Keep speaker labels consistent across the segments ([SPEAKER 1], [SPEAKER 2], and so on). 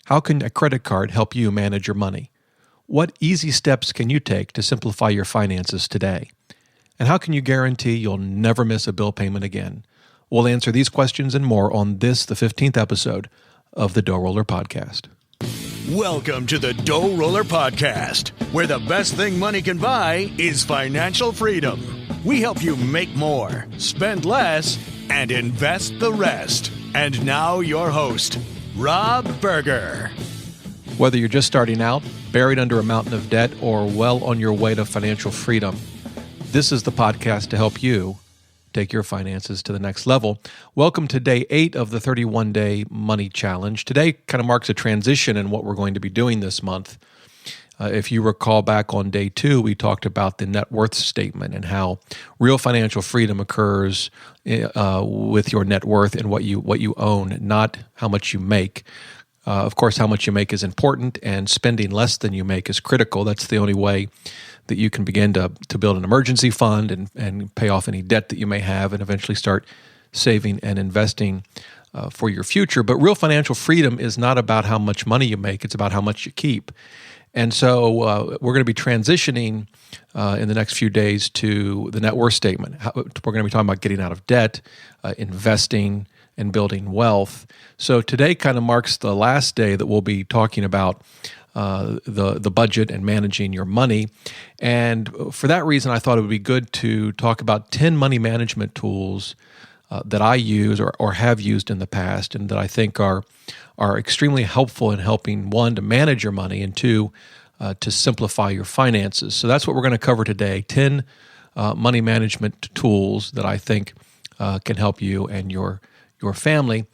[SPEAKER 1] How can a credit card help you manage your money? What easy steps can you take to simplify your finances today? And how can you guarantee you'll never miss a bill payment again? We'll answer these questions and more on this, the 15th episode of the DoughRoller Podcast.
[SPEAKER 2] Welcome to the DoughRoller Podcast, where the best thing money can buy is financial freedom. We help you make more, spend less, and invest the rest. And now your host, Rob Berger.
[SPEAKER 1] Whether you're just starting out, buried under a mountain of debt, or well on your way to financial freedom, this is the podcast to help you take your finances to the next level. Welcome to day 8 of the 31-day money challenge. Today kind of marks a transition in what we're going to be doing this month. If you recall back on day 2, we talked about the net worth statement and how real financial freedom occurs with your net worth and what you own, not how much you make. Of course, how much you make is important, and spending less than you make is critical. That's the only way that you can begin to build an emergency fund and pay off any debt that you may have and eventually start saving and investing for your future. But real financial freedom is not about how much money you make. It's about how much you keep. And so we're going to be transitioning in the next few days to the net worth statement. We're going to be talking about getting out of debt, investing, and building wealth. So today kind of marks the last day that we'll be talking about the budget and managing your money. And for that reason, I thought it would be good to talk about 10 money management tools that I use or have used in the past, and that I think are extremely helpful in helping, one, to manage your money, and two, to simplify your finances. So that's what we're going to cover today, 10 money management tools that I think can help you and your family.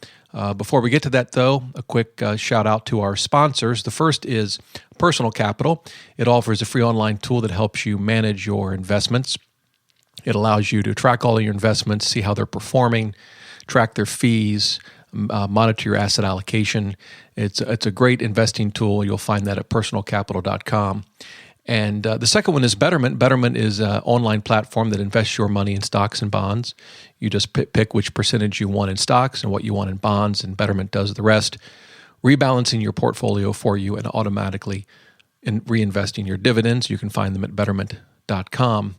[SPEAKER 1] Before we get to that, though, a quick shout out to our sponsors. The first is Personal Capital. It offers a free online tool that helps you manage your investments. It allows you to track all of your investments, see how they're performing, track their fees, monitor your asset allocation. It's a great investing tool. You'll find that at personalcapital.com. And the second one is Betterment. Betterment is an online platform that invests your money in stocks and bonds. You just pick which percentage you want in stocks and what you want in bonds, and Betterment does the rest, rebalancing your portfolio for you and automatically reinvesting your dividends. You can find them at betterment.com.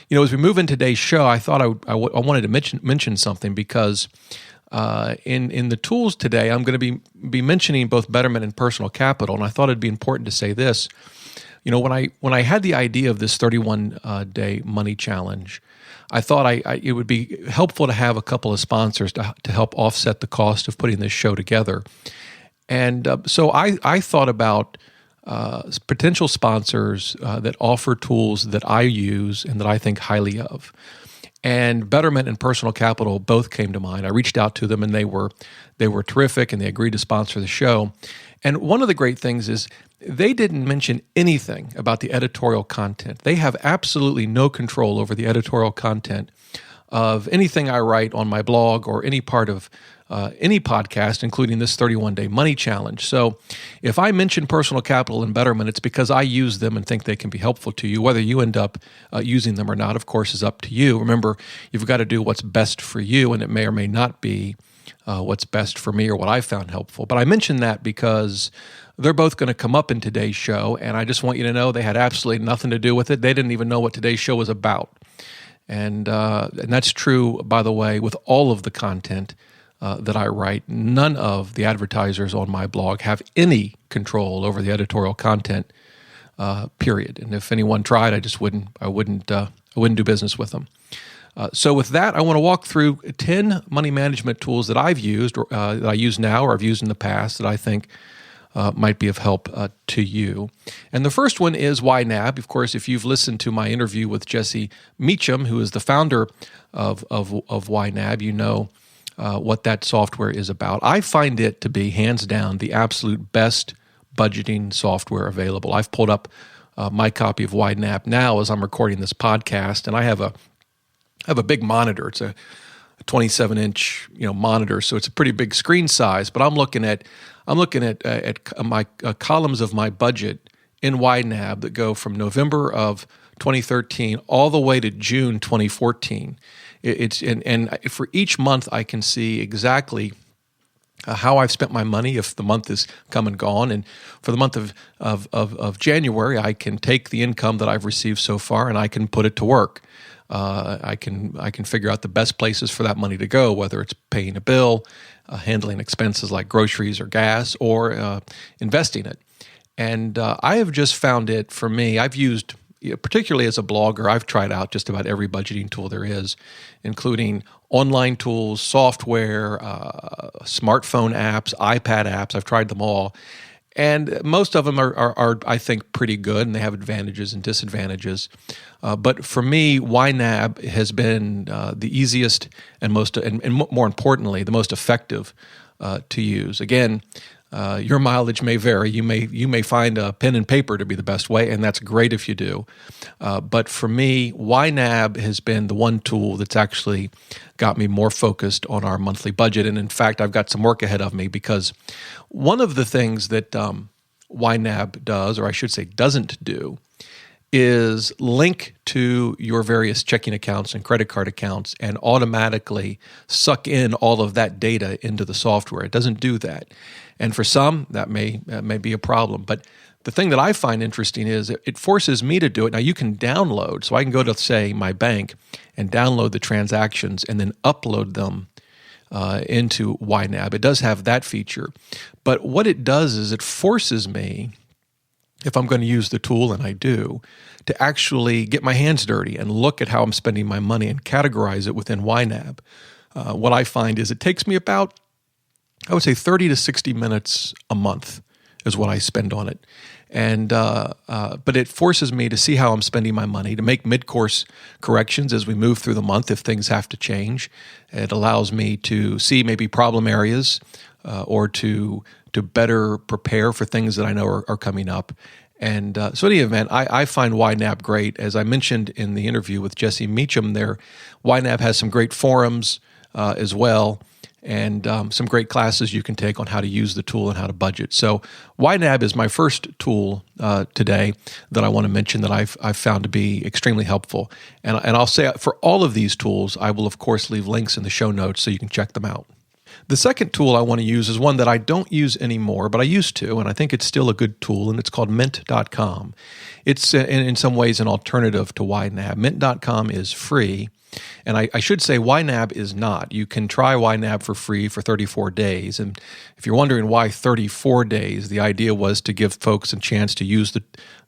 [SPEAKER 1] You know, as we move into today's show, I thought I wanted to mention something because in the tools today, I'm going to be mentioning both Betterment and Personal Capital, and I thought it'd be important to say this. You know, when I had the idea of this 31-day money challenge, I thought it would be helpful to have a couple of sponsors to help offset the cost of putting this show together. And so I thought about potential sponsors that offer tools that I use and that I think highly of. And Betterment and Personal Capital both came to mind. I reached out to them, and they were terrific, and they agreed to sponsor the show. And one of the great things is they didn't mention anything about the editorial content. They have absolutely no control over the editorial content of anything I write on my blog or any part of any podcast, including this 31-day money challenge. So if I mention Personal Capital and Betterment, it's because I use them and think they can be helpful to you. Whether you end up using them or not, of course, is up to you. Remember, you've got to do what's best for you, and it may or may not be what's best for me or what I found helpful. But I mention that because they're both going to come up in today's show, and I just want you to know they had absolutely nothing to do with it. They didn't even know what today's show was about. And that's true, by the way, with all of the content that I write. None of the advertisers on my blog have any control over the editorial content, period. And if anyone tried, I wouldn't do business with them. So with that, I want to walk through 10 money management tools that I've used, or that I use now or I've used in the past that I think might be of help to you. And the first one is YNAB. Of course, if you've listened to my interview with Jesse Meacham, who is the founder of YNAB, you know what that software is about. I find it to be, hands down, the absolute best budgeting software available. I've pulled up my copy of YNAB now as I'm recording this podcast, and I have a big monitor. It's a 27-inch monitor, so it's a pretty big screen size. But I'm looking at my columns of my budget in YNAB that go from November of 2013 all the way to June 2014. And for each month, I can see exactly how I've spent my money if the month is come and gone. And for the month of January, I can take the income that I've received so far and I can put it to work. I can figure out the best places for that money to go, whether it's paying a bill, handling expenses like groceries or gas, or investing it. And I have just found it, for me, I've used, particularly as a blogger, I've tried out just about every budgeting tool there is, including online tools, software, smartphone apps, iPad apps. I've tried them all. And most of them are, I think, pretty good, and they have advantages and disadvantages. But for me, YNAB has been the easiest and most, and more importantly, the most effective to use. Again, your mileage may vary. You may find a pen and paper to be the best way, and that's great if you do. But for me, YNAB has been the one tool that's actually got me more focused on our monthly budget. And in fact, I've got some work ahead of me, because one of the things that YNAB does, or I should say doesn't do, is link to your various checking accounts and credit card accounts and automatically suck in all of that data into the software. It doesn't do that. And for some, that may be a problem. But the thing that I find interesting is it forces me to do it. Now, you can download. So I can go to, say, my bank and download the transactions and then upload them into YNAB. It does have that feature. But what it does is it forces me, if I'm going to use the tool, and I do, to actually get my hands dirty and look at how I'm spending my money and categorize it within YNAB. What I find is it takes me about, I would say, 30 to 60 minutes a month is what I spend on it. And but it forces me to see how I'm spending my money, to make mid-course corrections as we move through the month if things have to change. It allows me to see maybe problem areas or to better prepare for things that I know are coming up. And so in any event, I find YNAB great. As I mentioned in the interview with Jesse Meacham there, YNAB has some great forums as well, and some great classes you can take on how to use the tool and how to budget. So YNAB is my first tool today that I want to mention that I've found to be extremely helpful. And I'll say for all of these tools, I will, of course, leave links in the show notes so you can check them out. The second tool I want to use is one that I don't use anymore, but I used to, and I think it's still a good tool, and it's called Mint.com. It's in some ways an alternative to YNAB. Mint.com is free, and I should say YNAB is not. You can try YNAB for free for 34 days, and if you're wondering why 34 days, the idea was to give folks a chance to use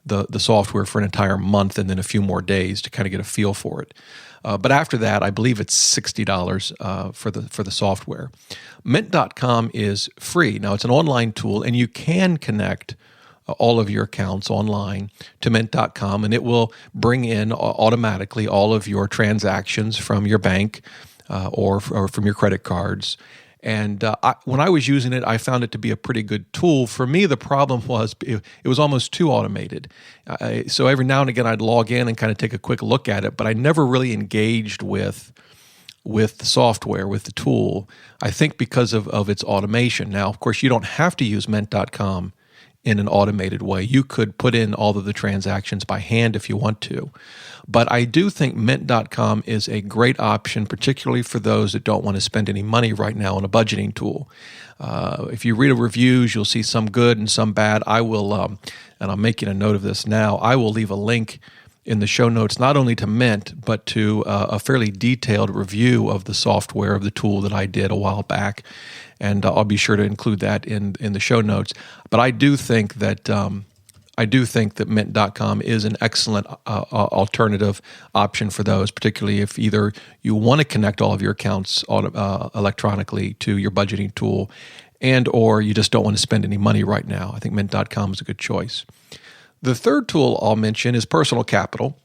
[SPEAKER 1] the software for an entire month and then a few more days to kind of get a feel for it. But after that, I believe it's $60 for the software. Mint.com is free. Now, it's an online tool, and you can connect all of your accounts online to Mint.com, and it will bring in automatically all of your transactions from your bank or from your credit cards. And when I was using it, I found it to be a pretty good tool. For me, the problem was it was almost too automated. So every now and again, I'd log in and kind of take a quick look at it, but I never really engaged with the software, with the tool, I think because of its automation. Now, of course, you don't have to use Mint.com in an automated way. You could put in all of the transactions by hand if you want to. But I do think Mint.com is a great option, particularly for those that don't want to spend any money right now on a budgeting tool. If you read the reviews, you'll see some good and some bad. I will, and I'm making a note of this now, I will leave a link in the show notes, not only to Mint, but to a fairly detailed review of the software, of the tool that I did a while back. And I'll be sure to include that in the show notes. But I do think that Mint.com is an excellent alternative option for those, particularly if either you want to connect all of your accounts electronically to your budgeting tool, and or you just don't want to spend any money right now. I think Mint.com is a good choice. The third tool I'll mention is Personal Capital.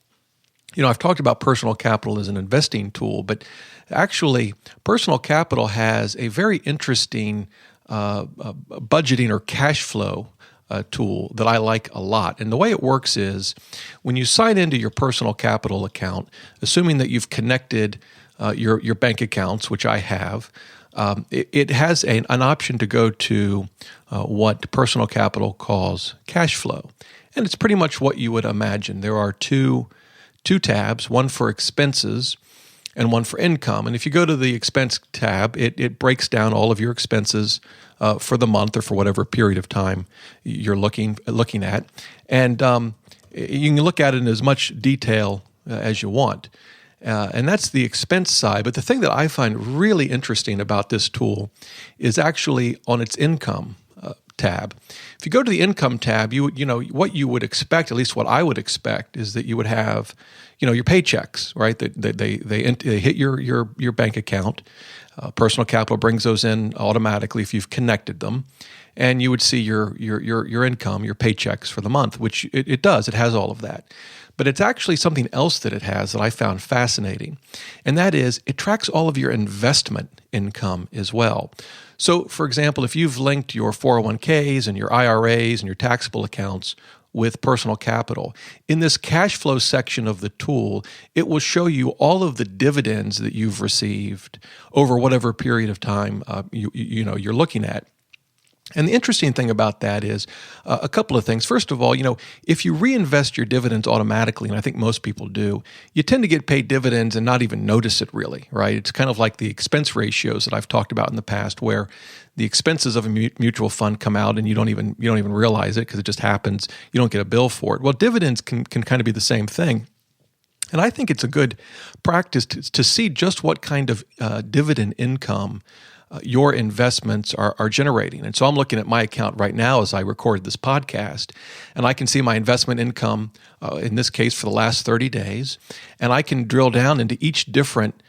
[SPEAKER 1] You know, I've talked about Personal Capital as an investing tool, but actually Personal Capital has a very interesting budgeting or cash flow tool that I like a lot. And the way it works is when you sign into your Personal Capital account, assuming that you've connected your bank accounts, which I have, it has an option to go to what Personal Capital calls cash flow. And it's pretty much what you would imagine. There are two tabs, one for expenses and one for income. And if you go to the expense tab, it breaks down all of your expenses for the month or for whatever period of time you're looking at. And you can look at it in as much detail as you want. And that's the expense side. But the thing that I find really interesting about this tool is actually on its income tab. If you go to the income tab, you know what you would expect, at least what I would expect, is that you would have, your paychecks, right? They hit your bank account. Personal Capital brings those in automatically if you've connected them, and you would see your income, your paychecks for the month, which it does. It has all of that. But it's actually something else that it has that I found fascinating, and that is it tracks all of your investment income as well. So, for example, if you've linked your 401ks and your IRAs and your taxable accounts with Personal Capital, in this cash flow section of the tool, it will show you all of the dividends that you've received over whatever period of time you're looking at. And the interesting thing about that is a couple of things. First of all, if you reinvest your dividends automatically, and I think most people do, you tend to get paid dividends and not even notice it really, right? It's kind of like the expense ratios that I've talked about in the past, where the expenses of a mutual fund come out and you don't even realize it because it just happens. You don't get a bill for it. Well, dividends can kind of be the same thing. And I think it's a good practice to see just what kind of dividend income your investments are generating. And so I'm looking at my account right now as I recorded this podcast, and I can see my investment income, in this case for the last 30 days, and I can drill down into each different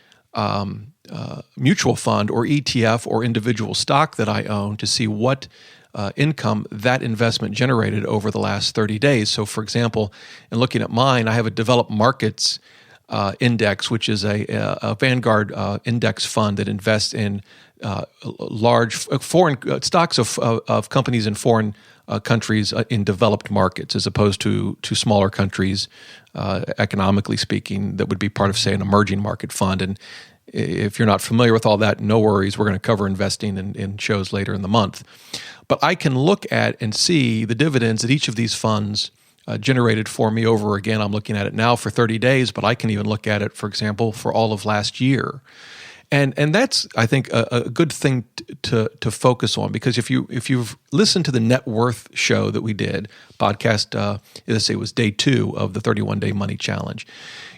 [SPEAKER 1] mutual fund or ETF or individual stock that I own to see what income that investment generated over the last 30 days. So for example, in looking at mine, I have a developed markets index, which is a Vanguard index fund that invests in large foreign stocks of companies in foreign countries in developed markets, as opposed to smaller countries, economically speaking, that would be part of, say, an emerging market fund. And if you're not familiar with all that, no worries. We're going to cover investing in shows later in the month. But I can look at and see the dividends that each of these funds generated for me over, again, I'm looking at it now for 30 days, but I can even look at it, for example, for all of last year. And that's, I think, a good thing to focus on, because if you've listened to the net worth show that we did, podcast, it was day 2 of the 31-day money challenge,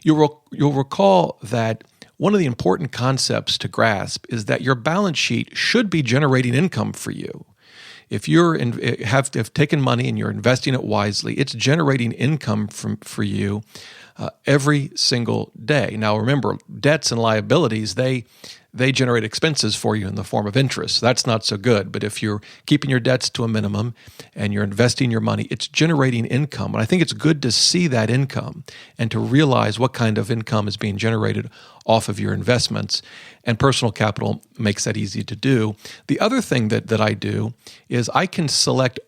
[SPEAKER 1] you'll recall that one of the important concepts to grasp is that your balance sheet should be generating income for you. If you have taken money and you're investing it wisely, it's generating income for you every single day. Now, remember, debts and liabilities, they generate expenses for you in the form of interest. That's not so good. But if you're keeping your debts to a minimum and you're investing your money, it's generating income. And I think it's good to see that income and to realize what kind of income is being generated off of your investments. And Personal Capital makes that easy to do. The other thing that I do is I can select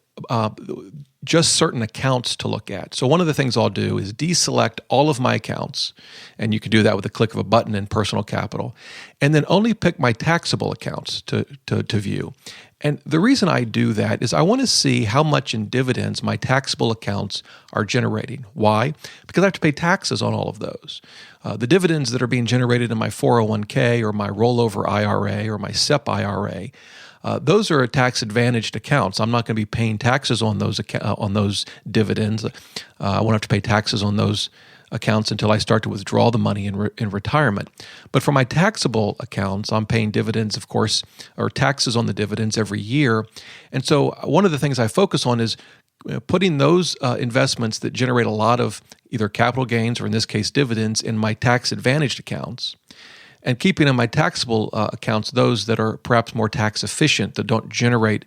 [SPEAKER 1] just certain accounts to look at. So one of the things I'll do is deselect all of my accounts, and you can do that with a click of a button in Personal Capital, and then only pick my taxable accounts to view. And the reason I do that is I want to see how much in dividends my taxable accounts are generating. Why? Because I have to pay taxes on all of those. The dividends that are being generated in my 401k or my rollover IRA or my SEP IRA, those are tax-advantaged accounts. I'm not going to be paying taxes on those dividends. I won't have to pay taxes on those accounts until I start to withdraw the money in retirement. But for my taxable accounts, I'm paying dividends, of course, or taxes on the dividends every year. And so one of the things I focus on is putting those investments that generate a lot of either capital gains or, in this case, dividends in my tax-advantaged accounts, and keeping in my taxable accounts those that are perhaps more tax efficient, that don't generate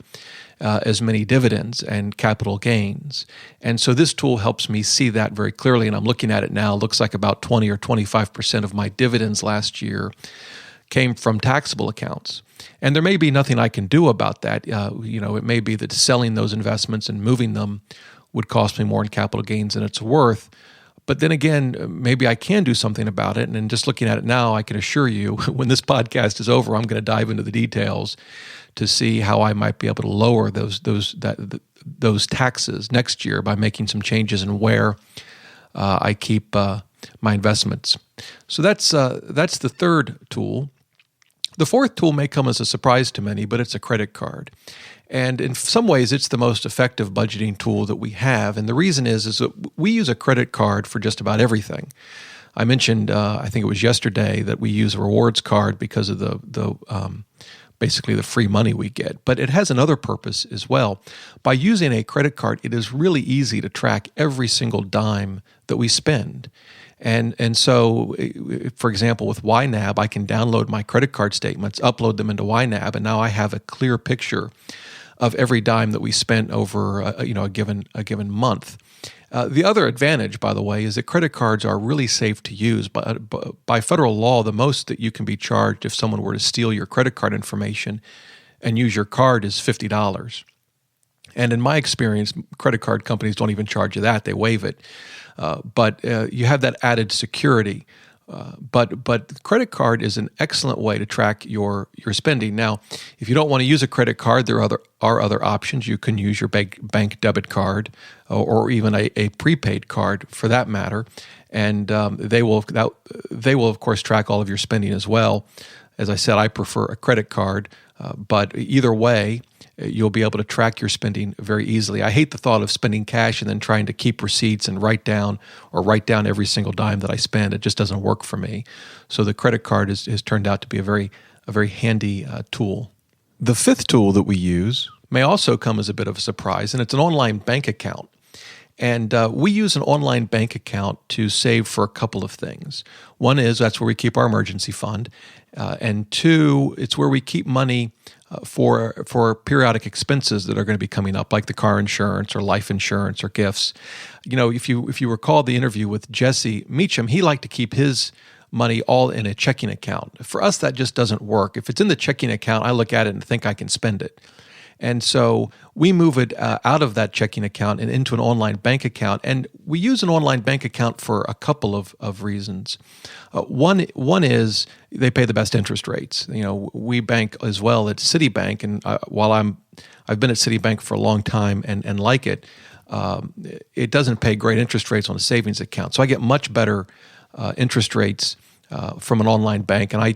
[SPEAKER 1] as many dividends and capital gains. And so this tool helps me see that very clearly, and I'm looking at it now. It looks like about 20 or 25% of my dividends last year came from taxable accounts. And there may be nothing I can do about that. It may be that selling those investments and moving them would cost me more in capital gains than it's worth. But then again, maybe I can do something about it. And just looking at it now, I can assure you, when this podcast is over, I'm going to dive into the details to see how I might be able to lower those taxes next year by making some changes in where I keep my investments. So that's the third tool. The fourth tool may come as a surprise to many, but it's a credit card. And in some ways, it's the most effective budgeting tool that we have. And the reason is that we use a credit card for just about everything. I mentioned, I think it was yesterday, that we use a rewards card because of basically the free money we get. But it has another purpose as well. By using a credit card, it is really easy to track every single dime that we spend. And so, for example, with YNAB, I can download my credit card statements, upload them into YNAB, and now I have a clear picture of every dime that we spent over a given month. The other advantage, by the way, is that credit cards are really safe to use. By federal law, the most that you can be charged if someone were to steal your credit card information and use your card is $50. And in my experience, credit card companies don't even charge you that; they waive it. But you have that added security. But credit card is an excellent way to track your spending. Now, if you don't want to use a credit card, there are other options. You can use your bank debit card or even a prepaid card for that matter, and they will of course track all of your spending as well. As I said, I prefer a credit card, but either way, you'll be able to track your spending very easily. I hate the thought of spending cash and then trying to keep receipts and write down every single dime that I spend. It just doesn't work for me. So the credit card has turned out to be a very handy tool. The fifth tool that we use may also come as a bit of a surprise, and it's an online bank account. And we use an online bank account to save for a couple of things. One is that's where we keep our emergency fund. And two, it's where we keep money for periodic expenses that are going to be coming up, like the car insurance or life insurance or gifts. You know, if you recall the interview with Jesse Meacham, he liked to keep his money all in a checking account. For us, that just doesn't work. If it's in the checking account, I look at it and think I can spend it. And so we move it out of that checking account and into an online bank account. And we use an online bank account for a couple of reasons. One is they pay the best interest rates. You know, we bank as well at Citibank, and while I've been at Citibank for a long time and like it, it doesn't pay great interest rates on a savings account. So I get much better interest rates from an online bank, and I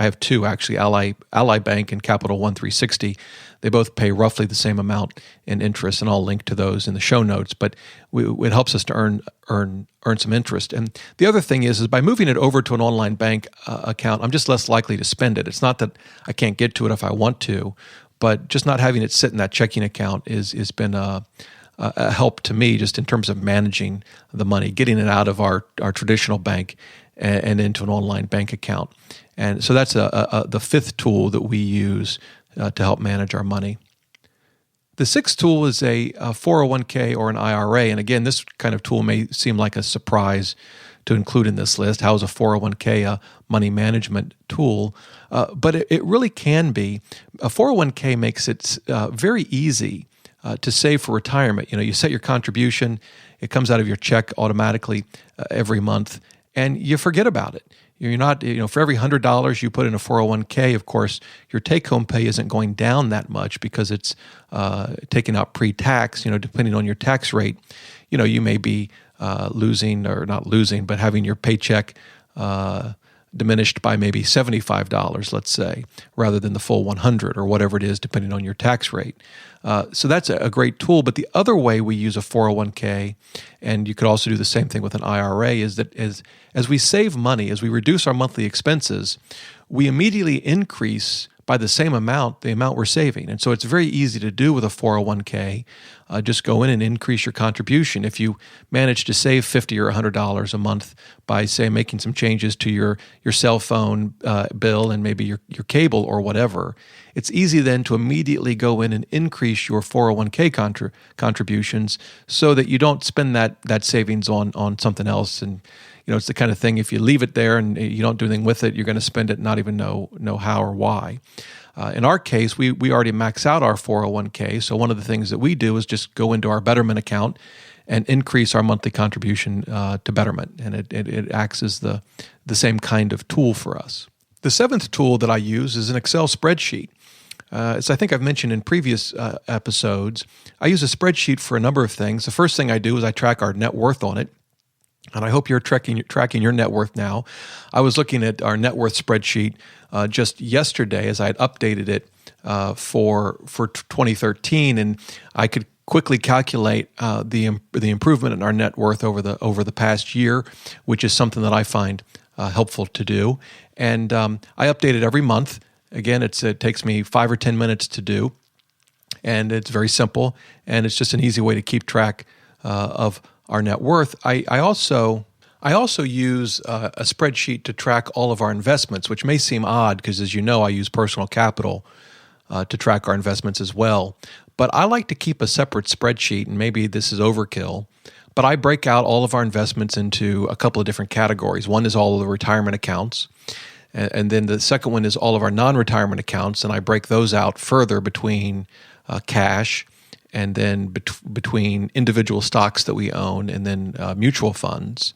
[SPEAKER 1] have two actually, Ally Bank and Capital One 360. They both pay roughly the same amount in interest, and I'll link to those in the show notes. But it helps us to earn some interest. And the other thing is by moving it over to an online bank account, I'm just less likely to spend it. It's not that I can't get to it if I want to, but just not having it sit in that checking account has been a help to me just in terms of managing the money, getting it out of our traditional bank and into an online bank account. And so that's the fifth tool that we use to help manage our money. The sixth tool is a 401k or an IRA. And again, this kind of tool may seem like a surprise to include in this list. How is a 401k a money management tool? But it really can be. A 401k makes it very easy to save for retirement. You know, you set your contribution, it comes out of your check automatically every month, and you forget about it. You're not, for every $100 you put in a 401k, of course, your take-home pay isn't going down that much because it's taken out pre-tax. Depending on your tax rate, you may be losing or not losing, but having your paycheck diminished by maybe $75, let's say, rather than the full 100 or whatever it is, depending on your tax rate. So that's a great tool. But the other way we use a 401k, and you could also do the same thing with an IRA, is that as we save money, as we reduce our monthly expenses, we immediately increase by the same amount, the amount we're saving. And so it's very easy to do with a 401k. Just go in and increase your contribution. If you manage to save $50 or $100 a month by, say, making some changes to your cell phone bill and maybe your cable or whatever, it's easy then to immediately go in and increase your 401k contributions so that you don't spend that savings on something else. And it's the kind of thing, if you leave it there and you don't do anything with it, you're going to spend it, not even know how or why. In our case, we already max out our 401k. So one of the things that we do is just go into our Betterment account and increase our monthly contribution to Betterment. And it acts as the same kind of tool for us. The seventh tool that I use is an Excel spreadsheet. As I think I've mentioned in previous episodes, I use a spreadsheet for a number of things. The first thing I do is I track our net worth on it. And I hope you're tracking your net worth now. I was looking at our net worth spreadsheet just yesterday as I had updated it for 2013, and I could quickly calculate the improvement in our net worth over the past year, which is something that I find helpful to do. And I update it every month. Again, it takes me 5 or 10 minutes to do, and it's very simple, and it's just an easy way to keep track of our net worth. I also use a spreadsheet to track all of our investments, which may seem odd because, as you know, I use personal capital to track our investments as well. But I like to keep a separate spreadsheet, and maybe this is overkill, but I break out all of our investments into a couple of different categories. One is all of the retirement accounts, and then the second one is all of our non-retirement accounts, and I break those out further between cash and then between individual stocks that we own and then mutual funds.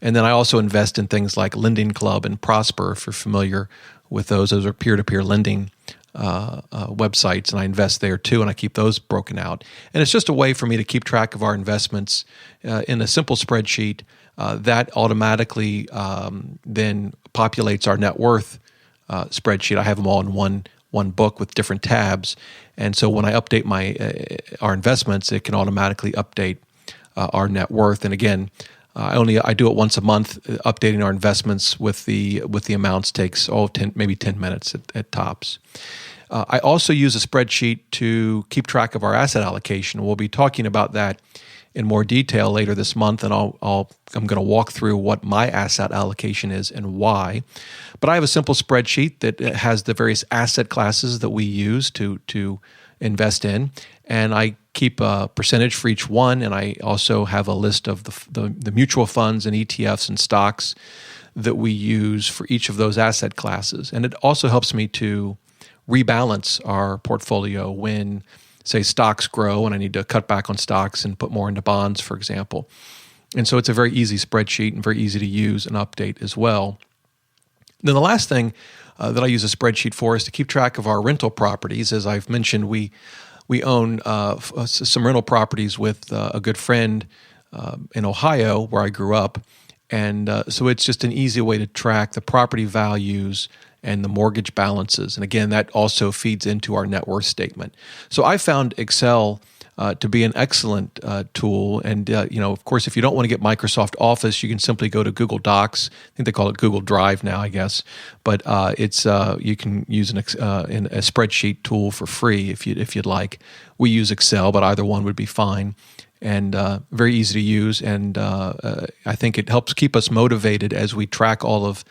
[SPEAKER 1] And then I also invest in things like Lending Club and Prosper, if you're familiar with those. Those are peer-to-peer lending websites, and I invest there too, and I keep those broken out. And it's just a way for me to keep track of our investments in a simple spreadsheet that automatically then populates our net worth spreadsheet. I have them all in one book with different tabs, and so when I update our investments, it can automatically update our net worth. And again, I do it once a month. Updating our investments with the amounts takes maybe 10 minutes at tops. I also use a spreadsheet to keep track of our asset allocation. We'll be talking about that in more detail later this month, and I'm going to walk through what my asset allocation is and why. But I have a simple spreadsheet that has the various asset classes that we use to invest in, and I keep a percentage for each one, and I also have a list of the mutual funds and ETFs and stocks that we use for each of those asset classes. And it also helps me to rebalance our portfolio when, say, stocks grow and I need to cut back on stocks and put more into bonds, for example. And so it's a very easy spreadsheet and very easy to use and update as well. Then the last thing that I use a spreadsheet for is to keep track of our rental properties. As I've mentioned, we own some rental properties with a good friend in Ohio where I grew up. And so it's just an easy way to track the property values and the mortgage balances. And again, that also feeds into our net worth statement. So I found Excel to be an excellent tool. And, of course, if you don't want to get Microsoft Office, you can simply go to Google Docs. I think they call it Google Drive now, I guess. But you can use a spreadsheet tool for free if you'd like. We use Excel, but either one would be fine. And very easy to use. And I think it helps keep us motivated as we track all of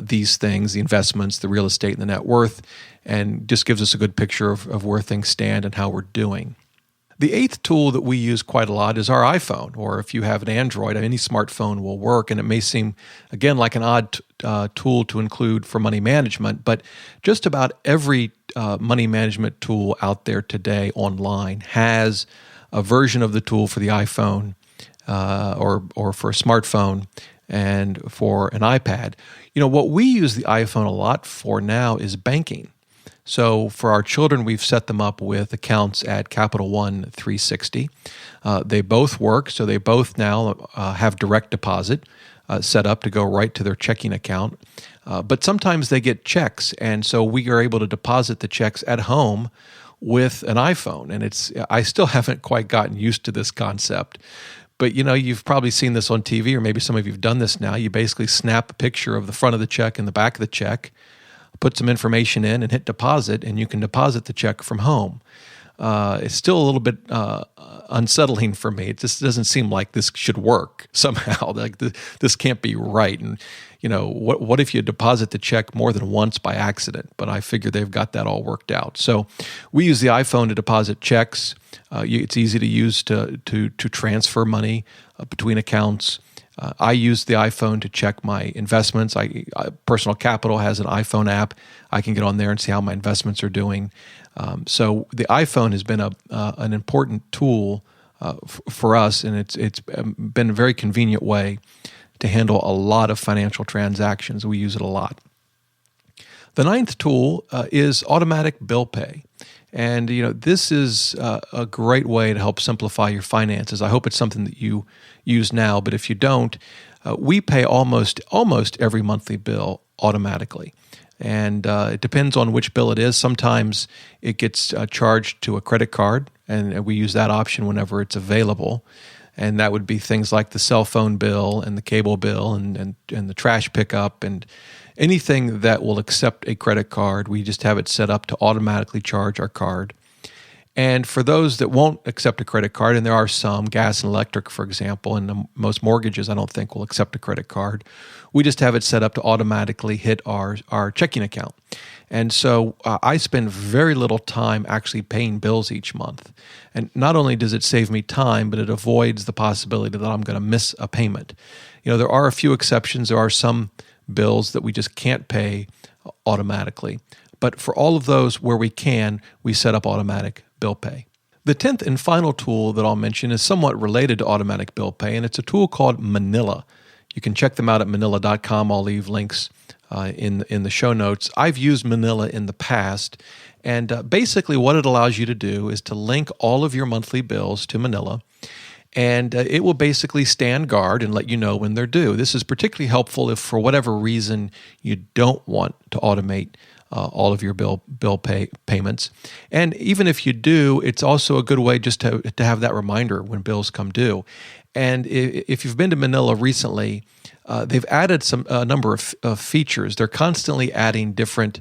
[SPEAKER 1] these things, the investments, the real estate, and the net worth, and just gives us a good picture of where things stand and how we're doing. The eighth tool that we use quite a lot is our iPhone, or if you have an Android, any smartphone will work. And it may seem, again, like an odd tool to include for money management, but just about every money management tool out there today online has a version of the tool for the iPhone or for a smartphone and for an iPad. What we use the iPhone a lot for now is banking. So for our children, we've set them up with accounts at Capital One 360. They both work, so they both now have direct deposit set up to go right to their checking account. But sometimes they get checks, and so we are able to deposit the checks at home with an iPhone. And I still haven't quite gotten used to this concept. But, you've probably seen this on TV, or maybe some of you have done this now. You basically snap a picture of the front of the check and the back of the check, put some information in and hit deposit, and you can deposit the check from home. It's still a little bit unsettling for me. It just doesn't seem like this should work somehow. Like this can't be right. And what if you deposit the check more than once by accident? But I figure they've got that all worked out. So we use the iPhone to deposit checks. It's easy to use to transfer money between accounts. I use the iPhone to check my investments. Personal Capital has an iPhone app. I can get on there and see how my investments are doing. So the iPhone has been an important tool for us, and it's been a very convenient way to handle a lot of financial transactions. We use it a lot. The ninth tool is automatic bill pay. And, this is a great way to help simplify your finances. I hope it's something that you use now, but if you don't, we pay almost every monthly bill automatically. And it depends on which bill it is. Sometimes it gets charged to a credit card, and we use that option whenever it's available. And that would be things like the cell phone bill and the cable bill and the trash pickup and anything that will accept a credit card. We just have it set up to automatically charge our card. And for those that won't accept a credit card, and there are some, gas and electric, for example, and most mortgages I don't think will accept a credit card, we just have it set up to automatically hit our checking account. And so I spend very little time actually paying bills each month. And not only does it save me time, but it avoids the possibility that I'm going to miss a payment. There are a few exceptions. There are some bills that we just can't pay automatically. But for all of those where we can, we set up automatic bill pay. The 10th and final tool that I'll mention is somewhat related to automatic bill pay, and it's a tool called Manila. You can check them out at manila.com. I'll leave links in the show notes. I've used Manila in the past, and basically what it allows you to do is to link all of your monthly bills to Manila, and it will basically stand guard and let you know when they're due. This is particularly helpful if for whatever reason you don't want to automate all of your bill payments. And even if you do, it's also a good way just to have that reminder when bills come due. And if you've been to Manila recently, they've added a number of features. They're constantly adding different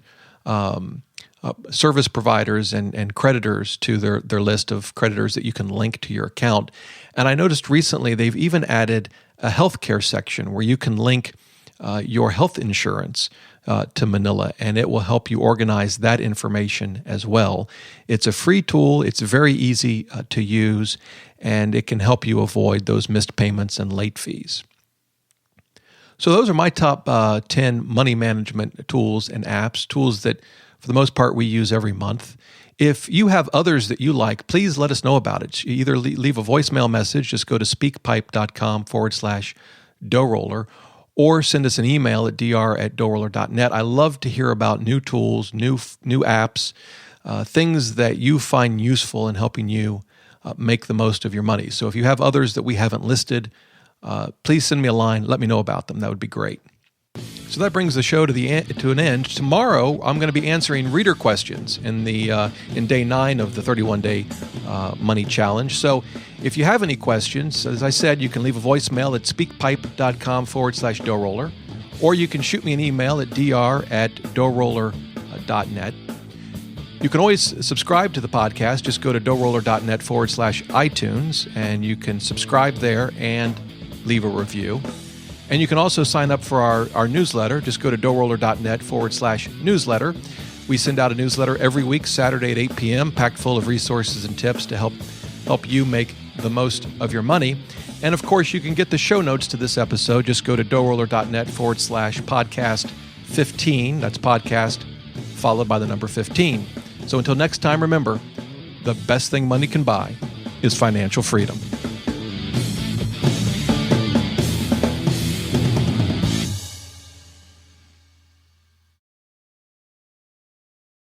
[SPEAKER 1] service providers and creditors to their list of creditors that you can link to your account. And I noticed recently they've even added a healthcare section where you can link your health insurance to Manila, and it will help you organize that information as well. It's a free tool. It's very easy to use, and it can help you avoid those missed payments and late fees. So those are my top 10 money management tools and apps, tools that for the most part we use every month. If you have others that you like, please let us know about it. Either leave a voicemail message, just go to speakpipe.com/DoughRoller, or send us an email at dr@DoughRoller.net. I love to hear about new tools, new apps, things that you find useful in helping you make the most of your money. So if you have others that we haven't listed, please send me a line. Let me know about them. That would be great. So that brings the show to an end. Tomorrow, I'm going to be answering reader questions in day 9 of the 31-day money challenge. So if you have any questions, as I said, you can leave a voicemail at speakpipe.com/DoughRoller, or you can shoot me an email at dr@DoughRoller.net. You can always subscribe to the podcast. Just go to DoughRoller.net/iTunes, and you can subscribe there and leave a review. And you can also sign up for our newsletter. Just go to DoughRoller.net/newsletter. We send out a newsletter every week, Saturday at 8 p.m., packed full of resources and tips to help you make the most of your money. And of course, you can get the show notes to this episode. Just go to DoughRoller.net/podcast 15. That's podcast followed by the number 15. So until next time, remember, the best thing money can buy is financial freedom.